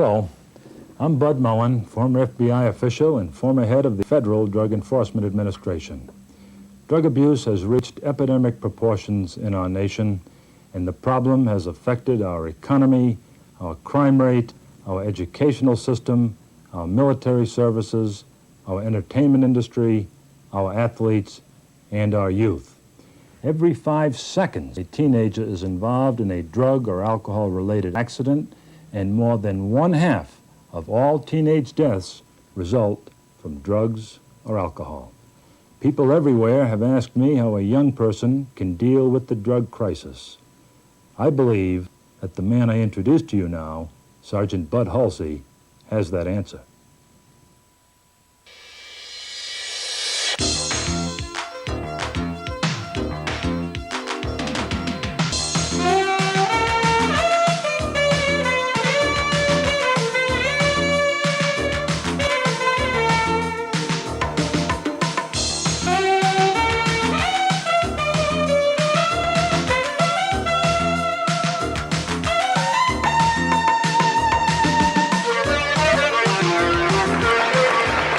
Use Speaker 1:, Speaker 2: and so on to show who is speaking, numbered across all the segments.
Speaker 1: Hello, I'm Bud Mullen, former FBI official and former head of the Federal Drug Enforcement Administration. Drug abuse has reached epidemic proportions in our nation, and the problem has affected our economy, our crime rate, our educational system, our military services, our entertainment industry, our athletes, and our youth. Every 5 seconds, a teenager is involved in a drug or alcohol-related accident, and more than 1/2 of all teenage deaths result from drugs or alcohol. People everywhere have asked me how a young person can deal with the drug crisis. I believe that the man I introduce to you now, Sergeant Bud Hulsey, has that answer.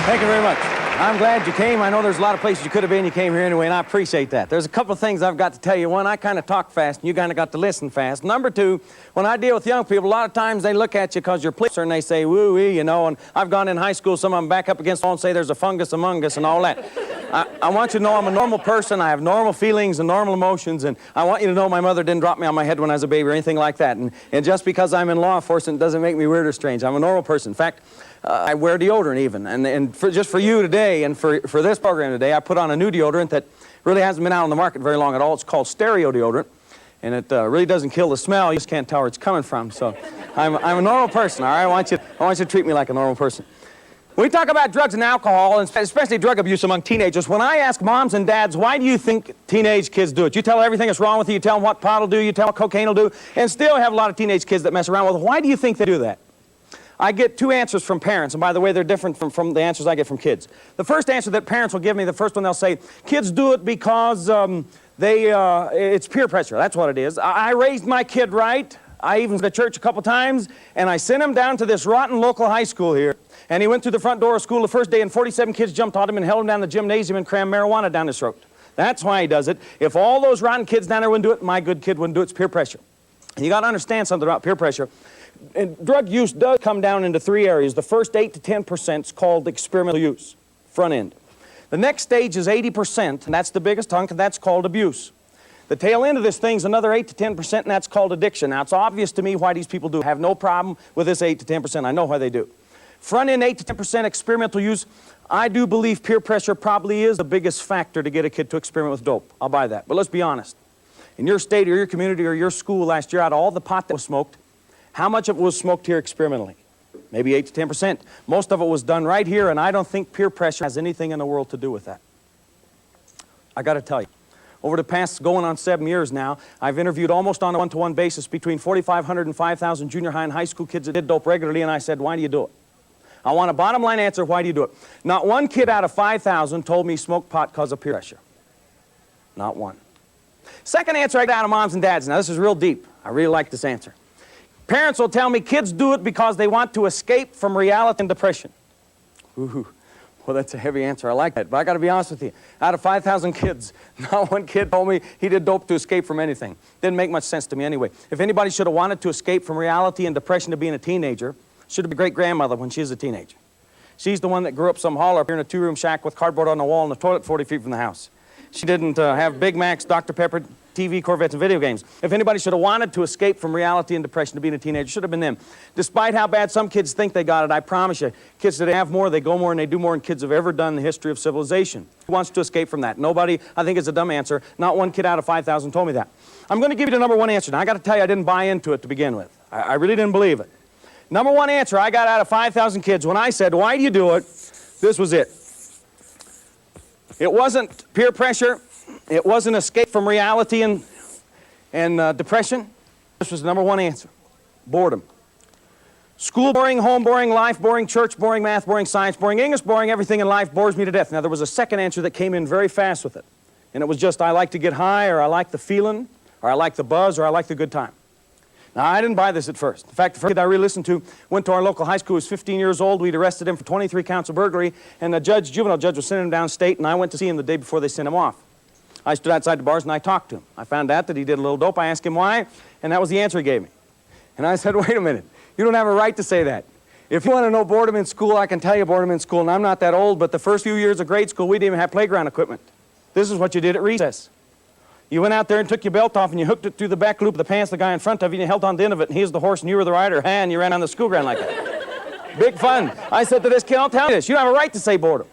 Speaker 2: Thank you very much. I'm glad you came. I know there's a lot of places you could have been. You came here anyway, and I appreciate that. There's a couple of things I've got to tell you. One, I kind of talk fast, and you kind of got to listen fast. Number two, when I deal with young people, a lot of times they look at you because you're police, and they say, woo-wee, you know, and I've gone in high school, some of them back up against the wall and say there's a fungus among us and all that. I want you to know I'm a normal person. I have normal feelings and normal emotions, and I want you to know my mother didn't drop me on my head when I was a baby or anything like that. And just because I'm in law enforcement doesn't make me weird or strange. I'm a normal person. In fact, I wear deodorant even, and just for you today and for this program today, I put on a new deodorant that really hasn't been out on the market very long at all. It's called stereo deodorant, and it really doesn't kill the smell. You just can't tell where it's coming from. So I'm a normal person, all right? I want you to treat me like a normal person. When we talk about drugs and alcohol, and especially drug abuse among teenagers, when I ask moms and dads, why do you think teenage kids do it? You tell everything that's wrong with you, you tell them what pot will do, you tell them what cocaine will do, and still have a lot of teenage kids that mess around with it. Why do you think they do that? I get 2 answers from parents, and by the way, they're different from the answers I get from kids. The first answer that parents will give me, the first one they'll say, kids do it because it's peer pressure. That's what it is. I raised my kid right. I even went to church a couple times, and I sent him down to this rotten local high school here, and he went through the front door of school the first day, and 47 kids jumped on him and held him down the gymnasium and crammed marijuana down his throat. That's why he does it. If all those rotten kids down there wouldn't do it, my good kid wouldn't do it. It's peer pressure. And you got to understand something about peer pressure. And drug use does come down into 3 areas. The first 8 to 10% is called experimental use, front end. The next stage is 80%, and that's the biggest hunk, and that's called abuse. The tail end of this thing is another 8 to 10%, and that's called addiction. Now, it's obvious to me why these people do have no problem with this 8 to 10%. I know why they do. Front end 8 to 10% experimental use, I do believe peer pressure probably is the biggest factor to get a kid to experiment with dope. I'll buy that. But let's be honest. In your state or your community or your school last year, out of all the pot that was smoked, how much of it was smoked here experimentally? Maybe 8 to 10%. Most of it was done right here, and I don't think peer pressure has anything in the world to do with that. I got to tell you, over the past going on 7 years now, I've interviewed almost on a one-to-one basis between 4,500 and 5,000 junior high and high school kids that did dope regularly, and I said, why do you do it? I want a bottom line answer, why do you do it? Not one kid out of 5,000 told me he smoked pot because of peer pressure. Not one. Second answer I got out of moms and dads. Now this is real deep. I really like this answer. Parents will tell me kids do it because they want to escape from reality and depression. Ooh, well, that's a heavy answer. I like that. But I got to be honest with you. Out of 5,000 kids, not one kid told me he did dope to escape from anything. Didn't make much sense to me anyway. If anybody should have wanted to escape from reality and depression to being a teenager, should have been a great-grandmother when she was a teenager. She's the one that grew up some holler up here in a 2-room shack with cardboard on the wall and a toilet 40 feet from the house. She didn't have Big Macs, Dr. Pepper, TV, Corvettes, and video games. If anybody should have wanted to escape from reality and depression to being a teenager, it should have been them. Despite how bad some kids think they got it, I promise you, kids that have more, they go more, and they do more than kids have ever done in the history of civilization. Who wants to escape from that? Nobody. I think it's a dumb answer. Not one kid out of 5,000 told me that. I'm going to give you the number one answer. Now, I got to tell you, I didn't buy into it to begin with. I really didn't believe it. Number one answer I got out of 5,000 kids when I said, why do you do it? This was it. It wasn't peer pressure. It wasn't escape from reality and depression. This was the number one answer. Boredom. School boring, home boring, life boring, church boring, math boring, science boring, English boring, everything in life bores me to death. Now, there was a second answer that came in very fast with it. And it was just, I like to get high, or I like the feeling, or I like the buzz, or I like the good time. Now, I didn't buy this at first. In fact, the first kid I really listened to went to our local high school. He was 15 years old. We'd arrested him for 23 counts of burglary, and the juvenile judge was sending him downstate, and I went to see him the day before they sent him off. I stood outside the bars, and I talked to him. I found out that he did a little dope. I asked him why, and that was the answer he gave me. And I said, wait a minute. You don't have a right to say that. If you want to know boredom in school, I can tell you boredom in school, and I'm not that old, but the first few years of grade school, we didn't even have playground equipment. This is what you did at recess. You went out there and took your belt off and you hooked it through the back loop of the pants of the guy in front of you and you held on to the end of it and he was the horse and you were the rider and you ran on the school ground like that. Big fun. I said to this kid, I'll tell you this, you don't have a right to say boredom.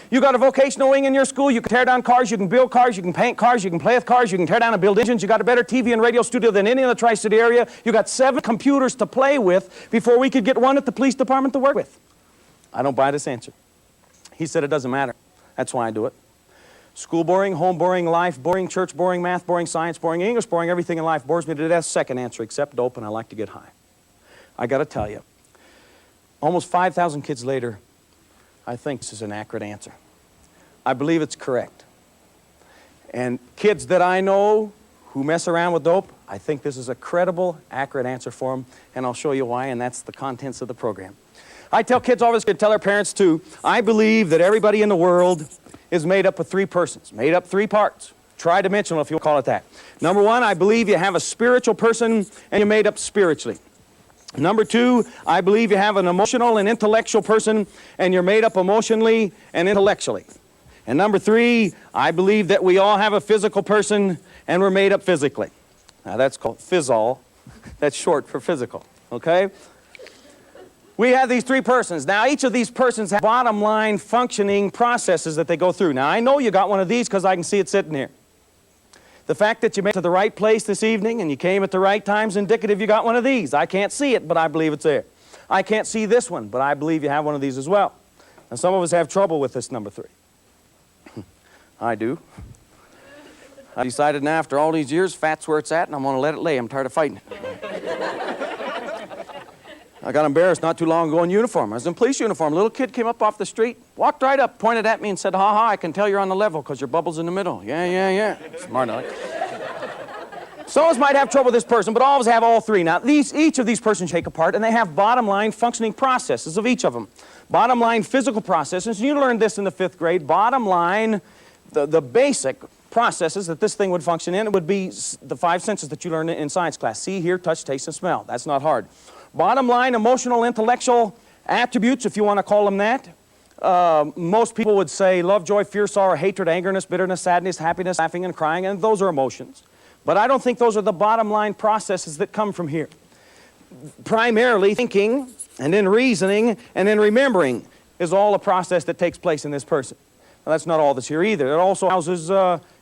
Speaker 2: You got a vocational wing in your school, you can tear down cars, you can build cars, you can paint cars, you can play with cars, you can tear down and build engines, you got a better TV and radio studio than any in the Tri-City area, you got 7 computers to play with before we could get one at the police department to work with. I don't buy this answer. He said it doesn't matter. That's why I do it. School boring, home boring, life boring, church boring, math boring, science boring, English boring, everything in life bores me to death. Second answer, except dope, and I like to get high. I got to tell you, almost 5,000 kids later, I think this is an accurate answer. I believe it's correct. And kids that I know who mess around with dope, I think this is a credible, accurate answer for them, and I'll show you why, and that's the contents of the program. I tell kids all this, and tell their parents too, I believe that everybody in the world is made up of 3 persons, made up 3 parts, tridimensional if you call it that. Number 1, I believe you have a spiritual person and you're made up spiritually. Number 2, I believe you have an emotional and intellectual person and you're made up emotionally and intellectually. And number 3, I believe that we all have a physical person and we're made up physically. Now that's called physol. That's short for physical, okay? We have these 3 persons. Now, each of these persons have bottom line functioning processes that they go through. Now, I know you got one of these because I can see it sitting here. The fact that you made it to the right place this evening and you came at the right time is indicative you got one of these. I can't see it, but I believe it's there. I can't see this one, but I believe you have one of these as well. Now, some of us have trouble with this number 3. I do. I decided now after all these years, fat's where it's at, and I'm going to let it lay. I'm tired of fighting it. I got embarrassed not too long ago in uniform. I was in police uniform. A little kid came up off the street, walked right up, pointed at me and said, ha ha, I can tell you're on the level because your bubble's in the middle. Yeah. Smart aleck. Some of us might have trouble with this person, but all of us have all 3. Now, each of these persons take apart, and they have bottom line functioning processes of each of them. Bottom line physical processes. You learned this in the 5th grade. Bottom line, the basic processes that this thing would function in, it would be the 5 senses that you learned in science class. See, hear, touch, taste, and smell. That's not hard. Bottom line, emotional, intellectual attributes, if you want to call them that. Most people would say love, joy, fear, sorrow, hatred, anger, bitterness, sadness, happiness, laughing, and crying, and those are emotions. But I don't think those are the bottom line processes that come from here. Primarily, thinking, and then reasoning, and then remembering is all a process that takes place in this person. Now, that's not all that's here either. It also houses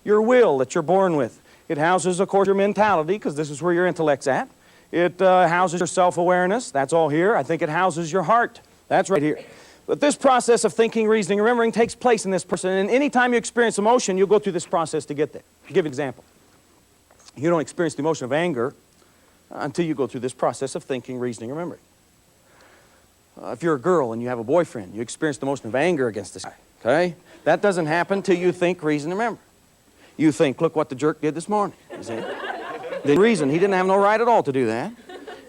Speaker 2: your will that you're born with. It houses, of course, your mentality, because this is where your intellect's at. It houses your self-awareness. That's all here. I think it houses your heart. That's right here. But this process of thinking, reasoning, remembering takes place in this person. And any time you experience emotion, you'll go through this process to get there. I'll give you an example. You don't experience the emotion of anger until you go through this process of thinking, reasoning, remembering. If you're a girl and you have a boyfriend, you experience the emotion of anger against this guy. Okay? That doesn't happen till you think, reason, remember. You think, look what the jerk did this morning. You see? The reason, he didn't have no right at all to do that.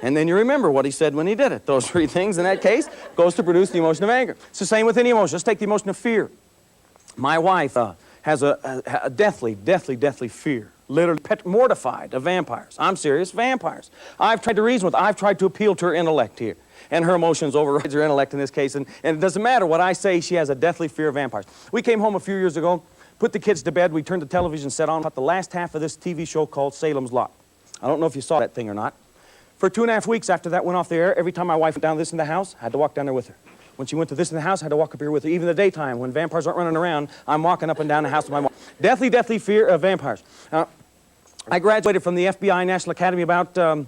Speaker 2: And then you remember what he said when he did it. Those 3 things in that case goes to produce the emotion of anger. It's the same with any emotion. Let's take the emotion of fear. My wife has a deathly fear. Literally mortified of vampires. I'm serious, vampires. I've tried to reason with her. I've tried to appeal to her intellect here. And her emotions overrides her intellect in this case. And it doesn't matter what I say, she has a deathly fear of vampires. We came home a few years ago, put the kids to bed, we turned the television set on, about the last half of this TV show called Salem's Lot. I don't know if you saw that thing or not. For 2.5 weeks after that went off the air, every time my wife went down this in the house, I had to walk down there with her. When she went to this in the house, I had to walk up here with her. Even in the daytime, when vampires aren't running around, I'm walking up and down the house with my wife. Deathly fear of vampires. I graduated from the FBI National Academy about going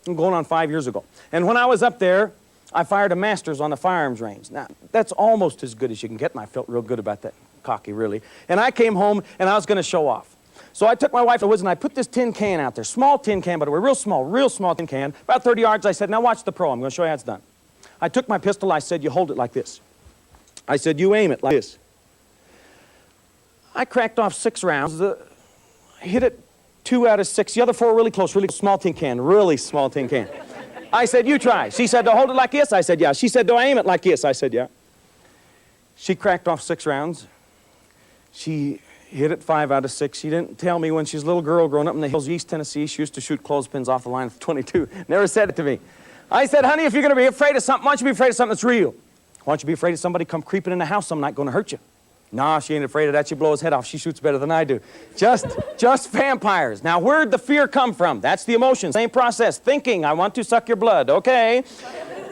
Speaker 2: on 5 years ago. And when I was up there, I fired a master's on the firearms range. Now, that's almost as good as you can get, and I felt real good about that. Cocky, really. And I came home, and I was going to show off. So I took my wife to the woods and I put this tin can out there, small tin can, but a real small tin can, about 30 yards. I said, now watch the pro. I'm going to show you how it's done. I took my pistol. I said, you hold it like this. I said, you aim it like this. I cracked off 6 rounds. I hit it 2 out of 6. The other 4 really close, really small tin can, really small tin can. I said, you try. She said, do I hold it like this? I said, yeah. She said, do I aim it like this? I said, yeah. She cracked off 6 rounds. She hit it 5 out of 6. She didn't tell me when she was a little girl growing up in the hills of East Tennessee, she used to shoot clothespins off the line of 22. Never said it to me. I said, honey, if you're going to be afraid of something, why don't you be afraid of something that's real? Why don't you be afraid of somebody come creeping in the house some night going to hurt you? Nah, she ain't afraid of that. She'd blow his head off. She shoots better than I do. Just vampires. Now, where'd the fear come from? That's the emotion. Same process. Thinking, I want to suck your blood. Okay.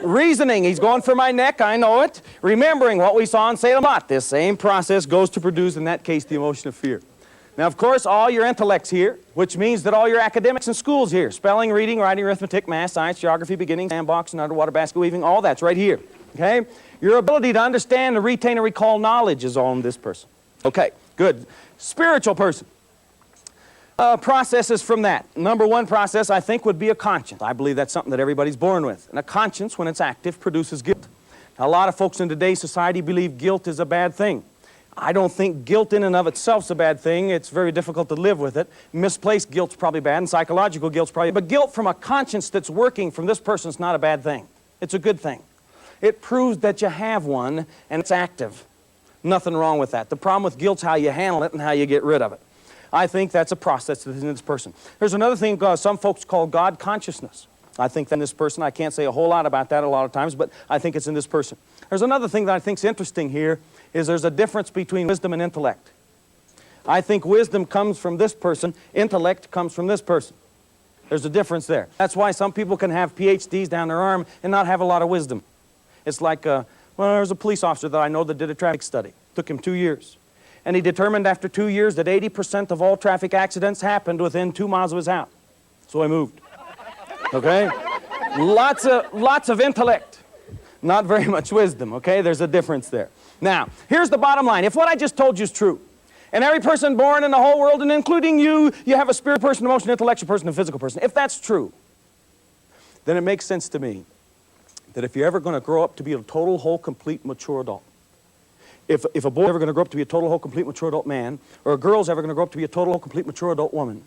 Speaker 2: Reasoning, he's going for my neck. I know it. Remembering what we saw in Salem Lot. This same process goes to produce, in that case, the emotion of fear. Now, of course, all your intellect's here, which means that all your academics and schools here. Spelling, reading, writing, arithmetic, math, science, geography, beginning, sandbox, and underwater basket weaving, all that's right here. Okay? Your ability to understand, to retain, and recall knowledge is all in this person. Okay, good. Spiritual person. Processes from that. Number 1 process, I think, would be a conscience. I believe that's something that everybody's born with. And a conscience, when it's active, produces guilt. Now, a lot of folks in today's society believe guilt is a bad thing. I don't think guilt in and of itself is a bad thing. It's very difficult to live with it. Misplaced guilt's probably bad, and psychological guilt's probably bad. But guilt from a conscience that's working from this person's not a bad thing. It's a good thing. It proves that you have one, and it's active. Nothing wrong with that. The problem with guilt's how you handle it and how you get rid of it. I think that's a process that's in this person. There's another thing some folks call God consciousness. I think that in this person, I can't say a whole lot about that a lot of times, but I think it's in this person. There's another thing that I think is interesting here, is there's a difference between wisdom and intellect. I think wisdom comes from this person, intellect comes from this person. There's a difference there. That's why some people can have PhDs down their arm and not have a lot of wisdom. It's like, well, there's a police officer that I know that did a traffic study. Took him 2 years. And he determined after 2 years that 80% of all traffic accidents happened within 2 miles of his house. So I moved. Okay? Lots of intellect. Not very much wisdom, okay? There's a difference there. Now, here's the bottom line. If what I just told you is true, and every person born in the whole world, and including you, you have a spirit person, emotion, intellectual person, and physical person. If that's true, then it makes sense to me that if you're ever going to grow up to be a total, whole, complete, mature adult, if a boy's ever going to grow up to be a total, whole, complete, mature adult man, or a girl's ever going to grow up to be a total, whole, complete, mature adult woman,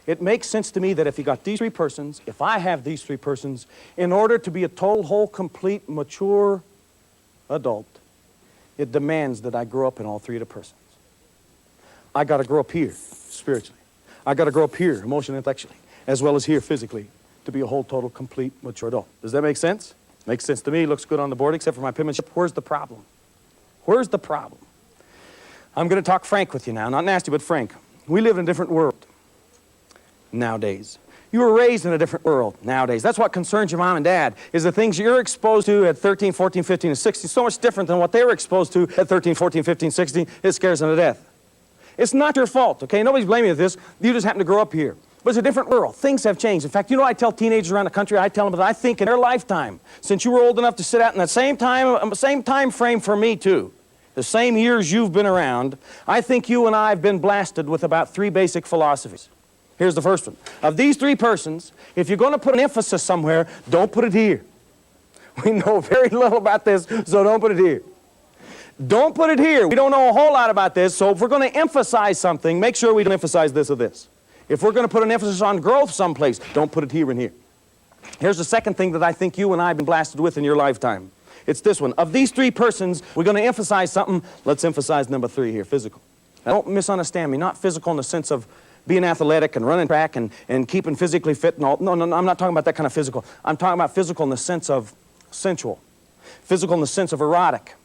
Speaker 2: it makes sense to me that if you got these 3 persons, if I have these 3 persons, in order to be a total, whole, complete, mature adult, it demands that I grow up in all 3 of the persons. I got to grow up here, spiritually. I got to grow up here, emotionally, intellectually, as well as here, physically, to be a whole, total, complete, mature adult. Does that make sense? Makes sense to me. Looks good on the board, except for my penmanship. Where's the problem? Where's the problem? I'm going to talk frank with you now. Not nasty, but frank. We live in a different world nowadays. You were raised in a different world nowadays. That's what concerns your mom and dad, is the things you're exposed to at 13, 14, 15, and 16. So much different than what they were exposed to at 13, 14, 15, 16. It scares them to death. It's not your fault, okay? Nobody's blaming you for this. You just happen to grow up here. But it's a different world. Things have changed. In fact, you know, I tell teenagers around the country, I tell them that I think in their lifetime, since you were old enough to sit out in that same time frame for me too, the same years you've been around, I think you and I have been blasted with about 3 basic philosophies. Here's the first one. Of these 3 persons, if you're going to put an emphasis somewhere, don't put it here. We know very little about this, so don't put it here. Don't put it here. We don't know a whole lot about this, so if we're going to emphasize something, make sure we don't emphasize this or this. If we're going to put an emphasis on growth someplace, don't put it here and here. Here's the second thing that I think you and I have been blasted with in your lifetime. It's this one. Of these 3 persons, we're going to emphasize something. Let's emphasize number 3 here, physical. Now, don't misunderstand me. Not physical in the sense of being athletic and running track and keeping physically fit and all. No, I'm not talking about that kind of physical. I'm talking about physical in the sense of sensual. Physical in the sense of erotic.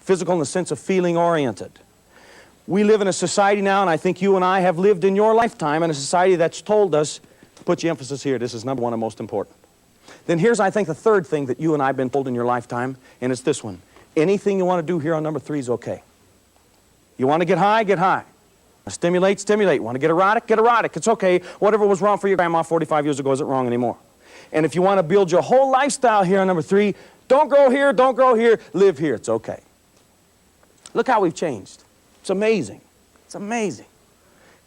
Speaker 2: Physical in the sense of feeling oriented. We live in a society now, and I think you and I have lived in your lifetime in a society that's told us, put your emphasis here. This is number 1 and most important. Then here's, I think, the third thing that you and I have been told in your lifetime, and it's this one. Anything you want to do here on number 3 is okay. You want to get high, get high. Stimulate, stimulate. Want to get erotic, get erotic. It's okay. Whatever was wrong for your grandma 45 years ago isn't wrong anymore. And if you want to build your whole lifestyle here on number 3, don't grow here, don't grow here, live here. It's okay. Look how we've changed. It's amazing. It's amazing.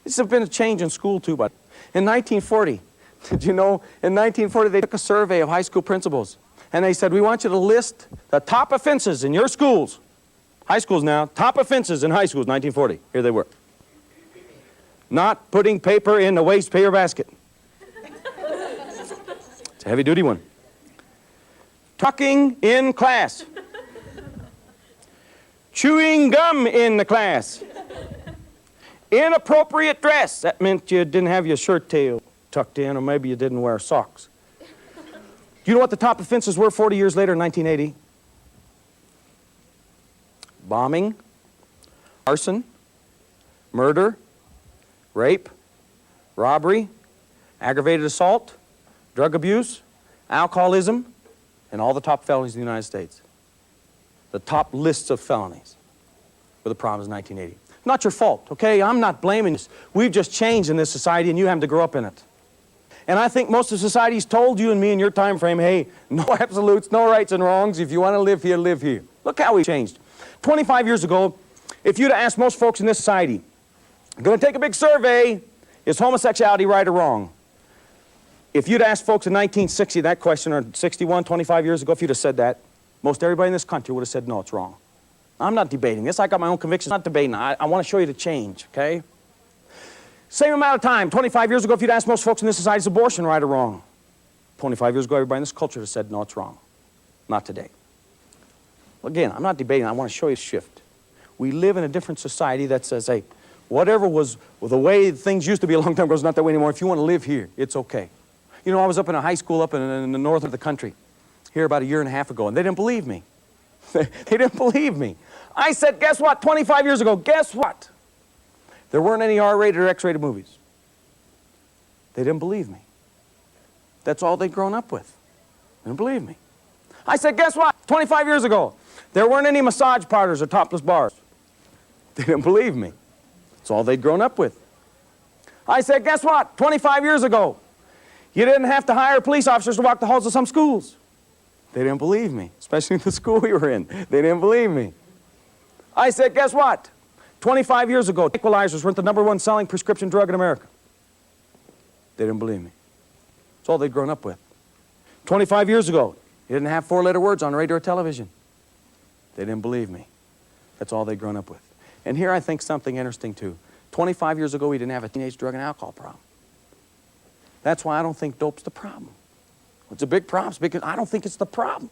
Speaker 2: This has been a change in school too, but in 1940, did you know, in 1940 they took a survey of high school principals, and they said, we want you to list the top offenses in your schools. High schools now, top offenses in high schools, 1940. Here they were. Not putting paper in the waste paper basket. It's a heavy-duty one. Talking in class. Chewing gum in the class. Inappropriate dress. That meant you didn't have your shirt tail tucked in, or maybe you didn't wear socks. Do you know what the top offenses were 40 years later in 1980? Bombing, arson, murder, rape, robbery, aggravated assault, drug abuse, alcoholism, and all the top felonies in the United States. The top lists of felonies were the problems in 1980. Not your fault, okay? I'm not blaming you. We've just changed in this society, and you have to grow up in it. And I think most of society's told you and me in your time frame, hey, no absolutes, no rights and wrongs. If you want to live here, live here. Look how we changed. 25 years ago, if you'd asked most folks in this society, I'm going to take a big survey, is homosexuality right or wrong? If you'd asked folks in 1960 that question, or 61, 25 years ago, if you'd have said that, most everybody in this country would have said, no, it's wrong. I'm not debating this. I got my own convictions. I'm not debating. I want to show you the change, okay? Same amount of time, 25 years ago, if you'd asked most folks in this society, is abortion right or wrong? 25 years ago, everybody in this culture has said, no, it's wrong. Not today. Again, I'm not debating. I want to show you a shift. We live in a different society that says, hey, whatever was the way things used to be a long time ago is not that way anymore. If you want to live here, it's okay. You know, I was up in a high school up in the north of the country here about a year and a half ago, and they didn't believe me. They didn't believe me. I said, guess what? 25 years ago, guess what? There weren't any R-rated or X-rated movies. They didn't believe me. That's all they'd grown up with. They didn't believe me. I said, guess what? 25 years ago, there weren't any massage parlors or topless bars. They didn't believe me. That's all they'd grown up with. I said, guess what? 25 years ago, you didn't have to hire police officers to walk the halls of some schools. They didn't believe me, especially the school we were in. They didn't believe me. I said, guess what? 25 years ago, tranquilizers weren't the #1 selling prescription drug in America. They didn't believe me. That's all they'd grown up with. 25 years ago, you didn't have 4-letter words on radio or television. They didn't believe me. That's all they'd grown up with. And here I think something interesting too. 25 years ago, we didn't have a teenage drug and alcohol problem. That's why I don't think dope's the problem. It's a big problem because I don't think it's the problem.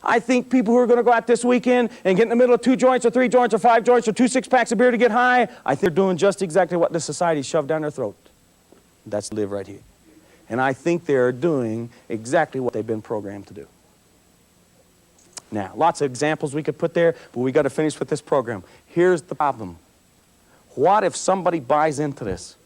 Speaker 2: I think people who are going to go out this weekend and get in the middle of 2 joints or 3 joints or 5 joints or 2 6-packs of beer to get high, I think they're doing just exactly what this society shoved down their throat. That's live right here. And I think they're doing exactly what they've been programmed to do. Now, lots of examples we could put there, but we got to finish with this program. Here's the problem. What if somebody buys into this?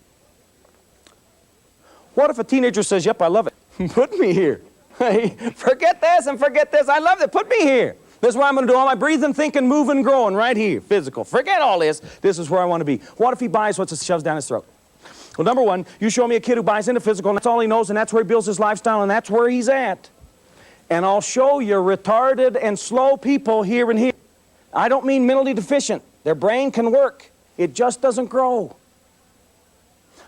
Speaker 2: What if a teenager says, yep, I love it. Put me here. Hey, forget this and forget this. I love it. Put me here. This is where I'm going to do all my breathing, thinking, moving, growing, right here. Physical. Forget all this. This is where I want to be. What if he buys what shoves down his throat? Well, number one, you show me a kid who buys into physical, and that's all he knows, and that's where he builds his lifestyle, and that's where he's at. And I'll show you retarded and slow people here and here. I don't mean mentally deficient. Their brain can work. It just doesn't grow.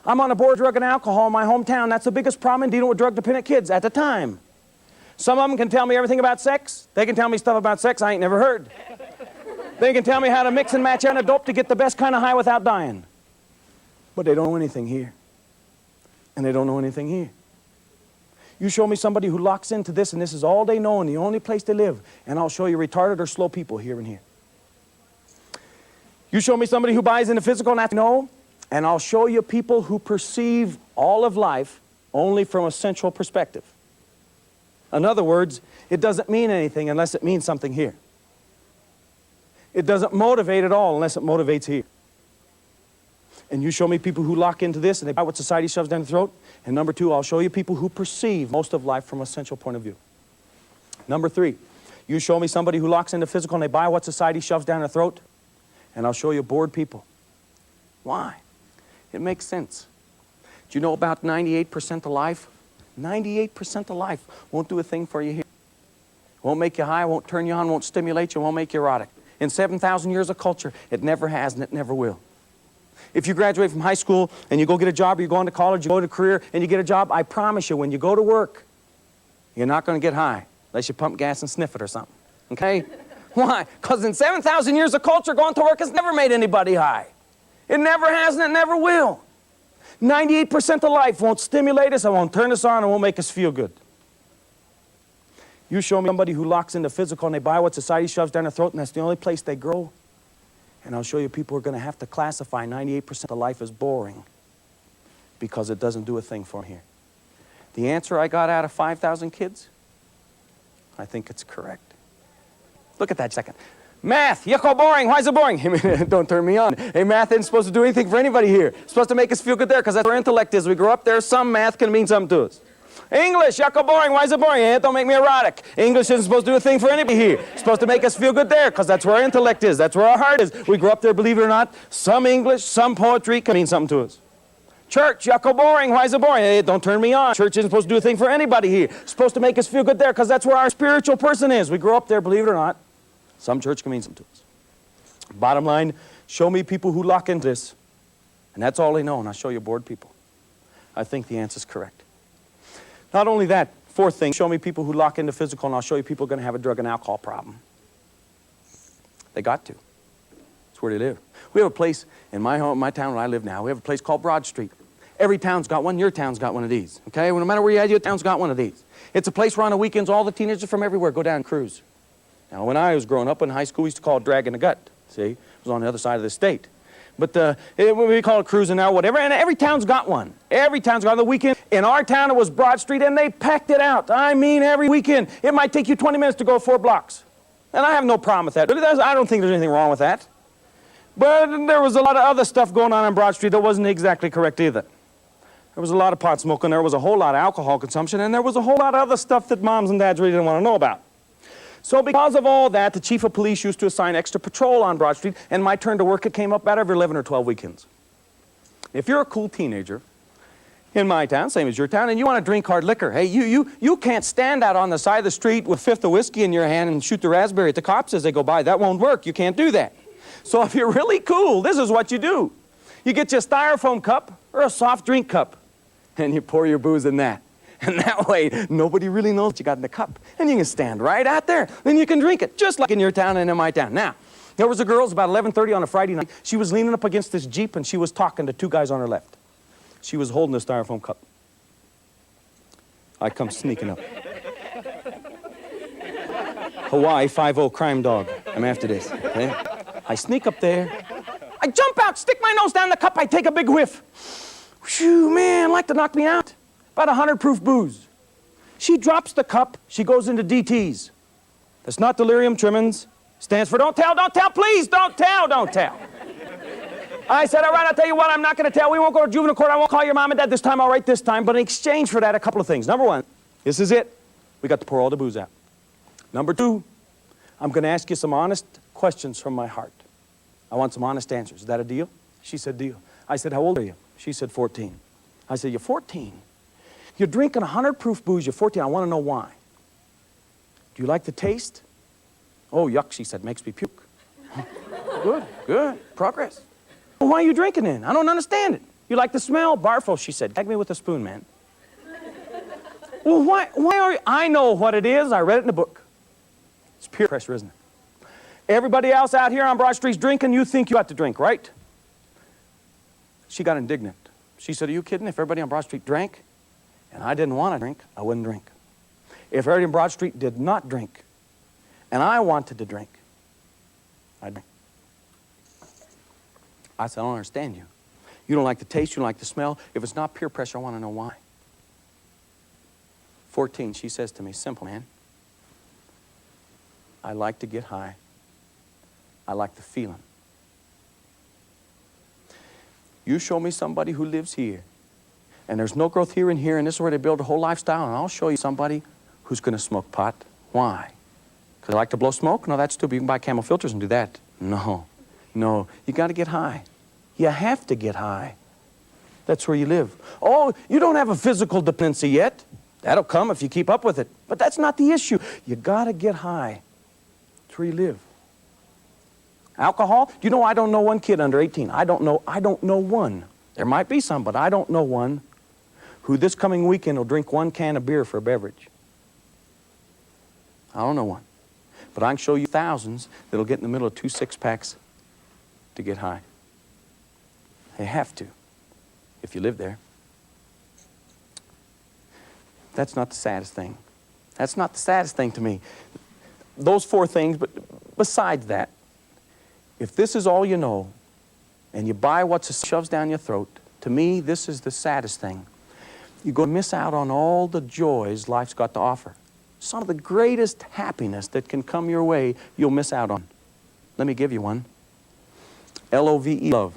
Speaker 2: I'm on a board of drug and alcohol in my hometown. That's the biggest problem in dealing with drug-dependent kids at the time. Some of them can tell me everything about sex. They can tell me stuff about sex I ain't never heard. They can tell me how to mix and match antidote to get the best kind of high without dying. But they don't know anything here. And they don't know anything here. You show me somebody who locks into this and this is all they know and the only place they live, and I'll show you retarded or slow people here and here. You show me somebody who buys into physical and that's no, and I'll show you people who perceive all of life only from a central perspective. In other words, it doesn't mean anything unless it means something here. It doesn't motivate at all unless it motivates here. And you show me people who lock into this and they buy what society shoves down their throat. And number two, I'll show you people who perceive most of life from a central point of view. Number three, you show me somebody who locks into physical and they buy what society shoves down their throat. And I'll show you bored people. Why? It makes sense. Do you know about 98% of life? 98% of life won't do a thing for you here. Won't make you high, won't turn you on, won't stimulate you, won't make you erotic. In 7,000 years of culture, it never has and it never will. If you graduate from high school and you go get a job, or you go into college, you go to a career, and you get a job, I promise you, when you go to work, you're not going to get high unless you pump gas and sniff it or something. Okay? Why? Because in 7,000 years of culture, going to work has never made anybody high. It never has and it never will. 98% of life won't stimulate us, it won't turn us on, and won't make us feel good. You show me somebody who locks into physical and they buy what society shoves down their throat, and that's the only place they grow. And I'll show you people who are going to have to classify 98% of life as boring because it doesn't do a thing for them here. The answer I got out of 5,000 kids, I think it's correct. Look at that second. Math, yucko boring. Why is it boring? Don't turn me on. Hey, math isn't supposed to do anything for anybody here. It's supposed to make us feel good there because that's where our intellect is. We grow up there, some math can mean something to us. English, yucko boring. Why is it boring? It don't make me erotic. English isn't supposed to do a thing for anybody here. It's supposed to make us feel good there because that's where our intellect is. That's where our heart is. We grow up there, believe it or not. Some English, some poetry can mean something to us. Church, yucko boring. Why is it boring? Hey, don't turn me on. Church isn't supposed to do a thing for anybody here. It's supposed to make us feel good there because that's where our spiritual person is. We grow up there, believe it or not. Some church can mean something to us. Bottom line, show me people who lock into this, and that's all they know, and I'll show you bored people. I think the answer is correct. Not only that, fourth thing, show me people who lock into physical, and I'll show you people who are going to have a drug and alcohol problem. They got to. That's where they live. We have a place in my town where I live now. We have a place called Broad Street. Every town's got one. Your town's got one of these. Okay? Well, no matter where you're at, your town's got one of these. It's a place where on the weekends all the teenagers from everywhere go down and cruise. Now, when I was growing up in high school, we used to call it dragging the gut. See? It was on the other side of the state. But we call it cruising now, whatever. And every town's got one. Every town's got on the weekend. In our town, it was Broad Street, and they packed it out. I mean, every weekend. It might take you 20 minutes to go 4 blocks. And I have no problem with that. I don't think there's anything wrong with that. But there was a lot of other stuff going on Broad Street that wasn't exactly correct either. There was a lot of pot smoking. There was a whole lot of alcohol consumption. And there was a whole lot of other stuff that moms and dads really didn't want to know about. So because of all that, the chief of police used to assign extra patrol on Broad Street, and my turn to work, it came up about every 11 or 12 weekends. If you're a cool teenager in my town, same as your town, and you want to drink hard liquor, hey, you can't stand out on the side of the street with a fifth of whiskey in your hand and shoot the raspberry at the cops as they go by. That won't work. You can't do that. So if you're really cool, this is what you do. You get you a styrofoam cup or a soft drink cup, and you pour your booze in that. And that way, nobody really knows what you got in the cup. And you can stand right out there. Then you can drink it, just like in your town and in my town. Now, there was a girl, it was about 11:30 on a Friday night. She was leaning up against this Jeep, and she was talking to 2 guys on her left. She was holding a styrofoam cup. I come sneaking up. Hawaii 5-0 crime dog. I'm after this. Okay? I sneak up there. I jump out, stick my nose down the cup. I take a big whiff. Whew, man, like to knock me out. About 100 proof booze. She drops the cup. She goes into DTs. That's not delirium tremens. Stands for don't tell, please, don't tell. I said, all right, I'll tell you what, I'm not going to tell. We won't go to juvenile court. I won't call your mom and dad this time. I'll write this time. But in exchange for that, a couple of things. Number 1, this is it. We got to pour all the booze out. Number 2, I'm going to ask you some honest questions from my heart. I want some honest answers. Is that a deal? She said, deal. I said, how old are you? She said, 14. I said, you're 14? You're drinking 100 proof booze, you're 14, I want to know why. Do you like the taste? Oh, yuck, she said, makes me puke. Good, progress. Well, why are you drinking then? I don't understand it. You like the smell? Barfo, she said, gag me with a spoon, man. Well, why are you? I know what it is, I read it in the book. It's peer pressure, isn't it? Everybody else out here on Broad Street's drinking, you think you ought to drink, right? She got indignant. She said, are you kidding? If everybody on Broad Street drank, and I didn't want to drink, I wouldn't drink. If everybody in Broad Street did not drink, and I wanted to drink, I'd drink. I said, I don't understand you. You don't like the taste, you don't like the smell. If it's not peer pressure, I want to know why. 14, she says to me, simple, man. I like to get high. I like the feeling. You show me somebody who lives here, and there's no growth here and here, and this is where they build a whole lifestyle, and I'll show you somebody who's going to smoke pot. Why? Because I like to blow smoke? No, that's stupid. You can buy Camel filters and do that. No. You got to get high. You have to get high. That's where you live. Oh, you don't have a physical dependency yet. That'll come if you keep up with it. But that's not the issue. You got to get high. That's where you live. Alcohol? You know, I don't know one kid under 18. I don't know one. There might be some, but I don't know one who this coming weekend will drink 1 can of beer for a beverage. I don't know one. But I can show you thousands that'll get in the middle of 2 6-packs to get high. They have to, if you live there. That's not the saddest thing. That's not the saddest thing to me. Those four things, but besides that, if this is all you know, and you buy what shoves down your throat, to me, this is the saddest thing. You're going to miss out on all the joys life's got to offer. Some of the greatest happiness that can come your way, you'll miss out on. Let me give you one. L-O-V-E, love.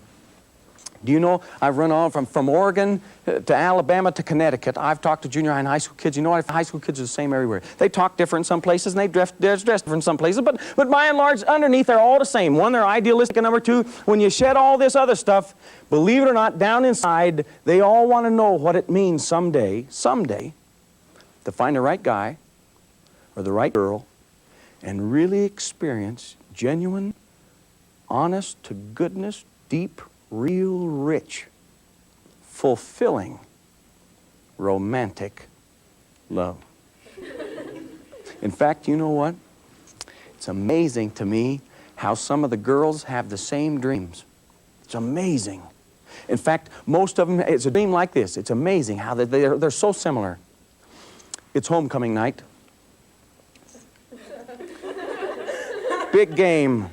Speaker 2: Do you know, I've run on from Oregon to Alabama to Connecticut. I've talked to junior high and high school kids. You know what? High school kids are the same everywhere. They talk different in some places, and they dress different in some places, but by and large, underneath, they're all the same. One, they're idealistic, and number two, when you shed all this other stuff, believe it or not, down inside, they all want to know what it means someday, to find the right guy or the right girl and really experience genuine, honest to goodness, deep, real rich, fulfilling, romantic love. In fact, you know what? It's amazing to me how some of the girls have the same dreams. It's amazing. In fact, most of them, it's a dream like this. It's amazing how they're so similar. It's homecoming night. Big game.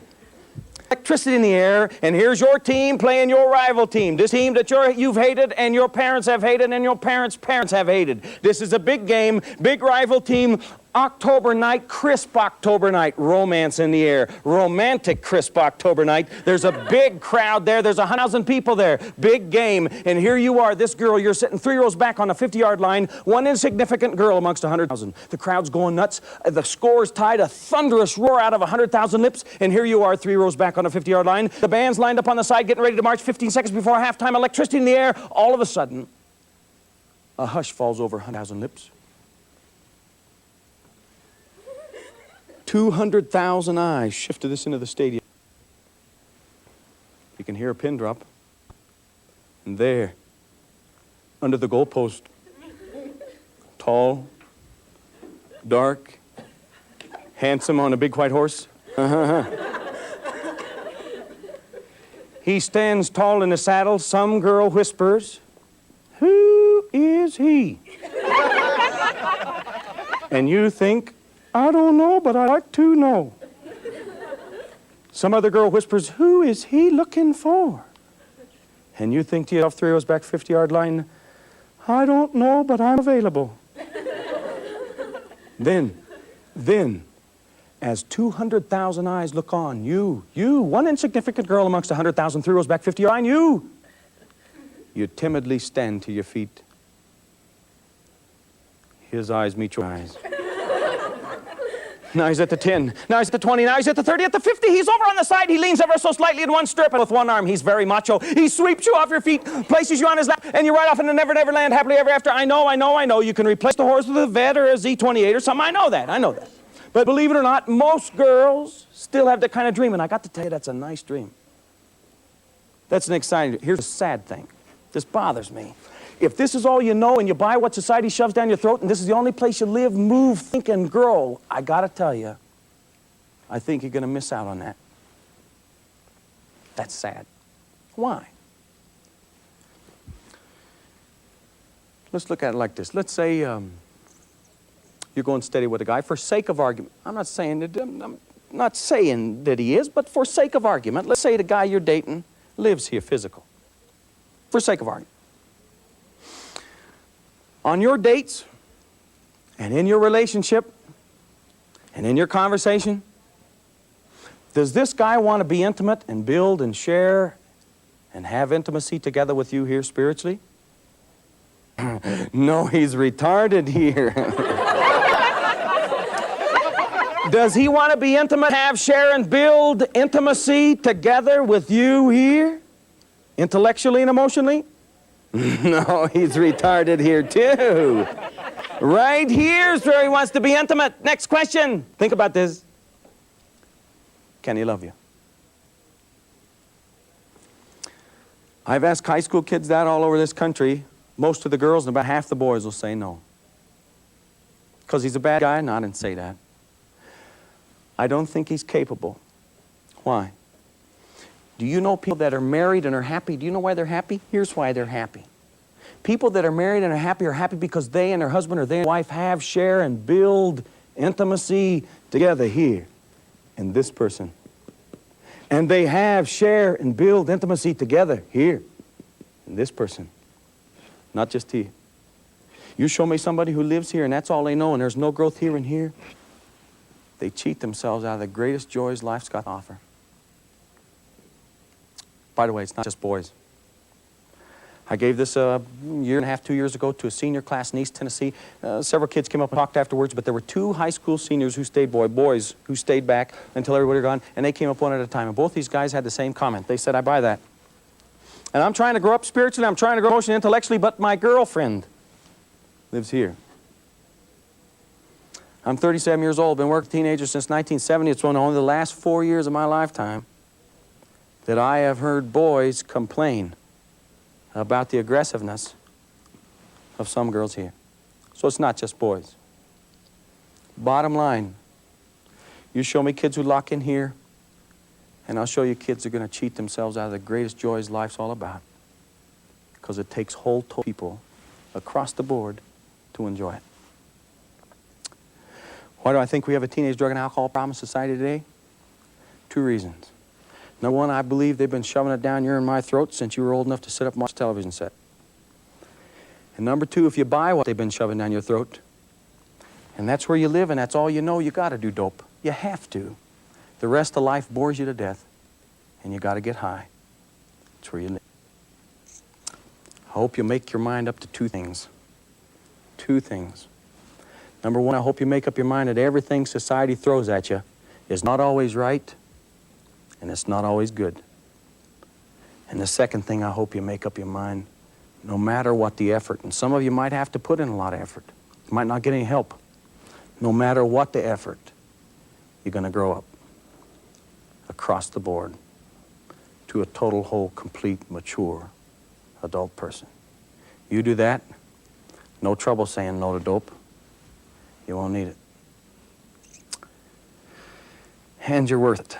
Speaker 2: Electricity in the air, and here's your team playing your rival team. This team that you've hated, and your parents have hated, and your parents' parents have hated. This is a big game, big rival team. October night, crisp October night, romance in the air. Romantic, crisp October night. There's a big crowd there. There's 100,000 people there. Big game. And here you are, this girl, you're sitting 3 rows back on the 50-yard line, one insignificant girl amongst 100,000. The crowd's going nuts. The score's tied, a thunderous roar out of 100,000 lips. And here you are, 3 rows back on the 50-yard line. The band's lined up on the side, getting ready to march 15 seconds before halftime. Electricity in the air. All of a sudden, a hush falls over 100,000 lips. 200,000 eyes shifted this into the stadium. You can hear a pin drop. And there, under the goalpost, tall, dark, handsome on a big white horse. He stands tall in the saddle. Some girl whispers, "Who is he?" And you think, "I don't know, but I'd like to know." Some other girl whispers, "Who is he looking for?" And you think to yourself, 3 rows back, 50-yard line, "I don't know, but I'm available." Then, as 200,000 eyes look on, you, one insignificant girl amongst 100,000, 3 rows back, 50-yard line, you timidly stand to your feet. His eyes meet your eyes. Now he's at the 10, now he's at the 20, now he's at the 30, at the 50. He's over on the side. He leans ever so slightly in one strip, and with one arm, he's very macho. He sweeps you off your feet, places you on his lap, and you ride off into Never Never Land, happily ever after. I know. You can replace the horse with a vet or a Z28 or something. I know that. But believe it or not, most girls still have that kind of dream, and I got to tell you, that's a nice dream. That's an exciting dream. Here's a sad thing. This bothers me. If this is all you know and you buy what society shoves down your throat and this is the only place you live, move, think, and grow, I gotta tell you, I think you're gonna miss out on that. That's sad. Why? Let's look at it like this. Let's say you're going steady with a guy. For sake of argument, I'm not saying that he is, but for sake of argument, let's say the guy you're dating lives here physical. For sake of argument. On your dates, and in your relationship, and in your conversation, does this guy want to be intimate and build and share and have intimacy together with you here spiritually? No, he's retarded here. Does he want to be intimate, have, share, and build intimacy together with you here, intellectually and emotionally? No, he's retarded here too. Right here's where he wants to be intimate. Next question. Think about this. Can he love you? I've asked high school kids that all over this country. Most of the girls and about half the boys will say no. Because he's a bad guy? No, I didn't say that. I don't think he's capable. Why? Do you know people that are married and are happy? Do you know why they're happy? Here's why they're happy. People that are married and are happy because they and their husband or their wife have, share, and build intimacy together here in this person. And they have, share, and build intimacy together here in this person. Not just here. You show me somebody who lives here and that's all they know and there's no growth here and here, they cheat themselves out of the greatest joys life's got to offer. By the way, it's not just boys. I gave this a year and a half, 2 years ago to a senior class in East Tennessee. Several kids came up and talked afterwards, but there were 2 high school seniors who stayed, boys who stayed back until everybody were gone, and they came up one at a time. And both these guys had the same comment. They said, I buy that. And I'm trying to grow up spiritually, I'm trying to grow emotionally, intellectually, but my girlfriend lives here. I'm 37 years old, been working with teenagers since 1970. It's only the last 4 years of my lifetime that I have heard boys complain about the aggressiveness of some girls here. So it's not just boys. Bottom line, you show me kids who lock in here, and I'll show you kids who are going to cheat themselves out of the greatest joys life's all about. Because it takes whole people across the board to enjoy it. Why do I think we have a teenage drug and alcohol problem in society today? 2 reasons. Number one, I believe they've been shoving it down your and my throat since you were old enough to sit up and watch a television set. And number 2, if you buy what they've been shoving down your throat, and that's where you live and that's all you know, you got to do dope. You have to. The rest of life bores you to death, and you got to get high. That's where you live. I hope you make your mind up to 2 things. 2 things. Number 1, I hope you make up your mind that everything society throws at you is not always right, and it's not always good. And the second thing, I hope you make up your mind, no matter what the effort, and some of you might have to put in a lot of effort. You might not get any help. No matter what the effort, you're going to grow up across the board to a total, whole, complete, mature adult person. You do that, no trouble saying no to dope. You won't need it. And you're worth it.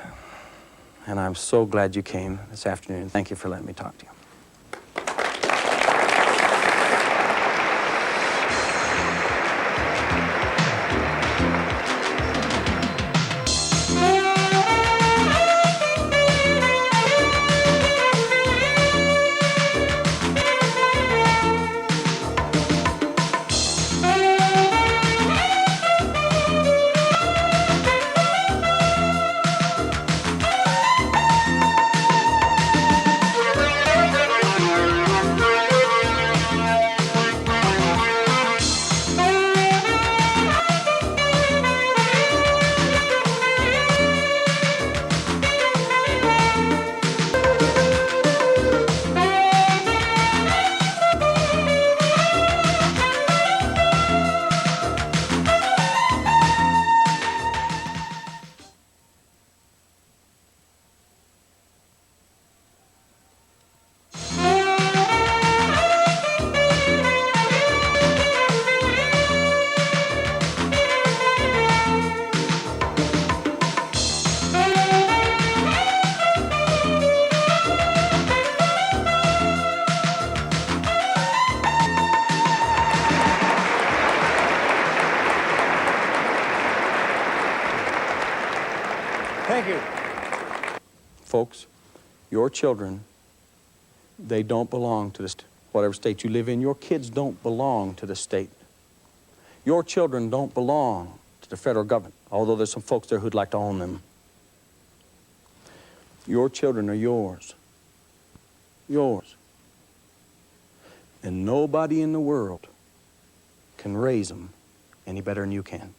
Speaker 2: And I'm so glad you came this afternoon. Thank you for letting me talk to you. Thank you. Folks, your children, they don't belong to whatever state you live in. Your kids don't belong to the state. Your children don't belong to the federal government, although there's some folks there who'd like to own them. Your children are yours. Yours. And nobody in the world can raise them any better than you can.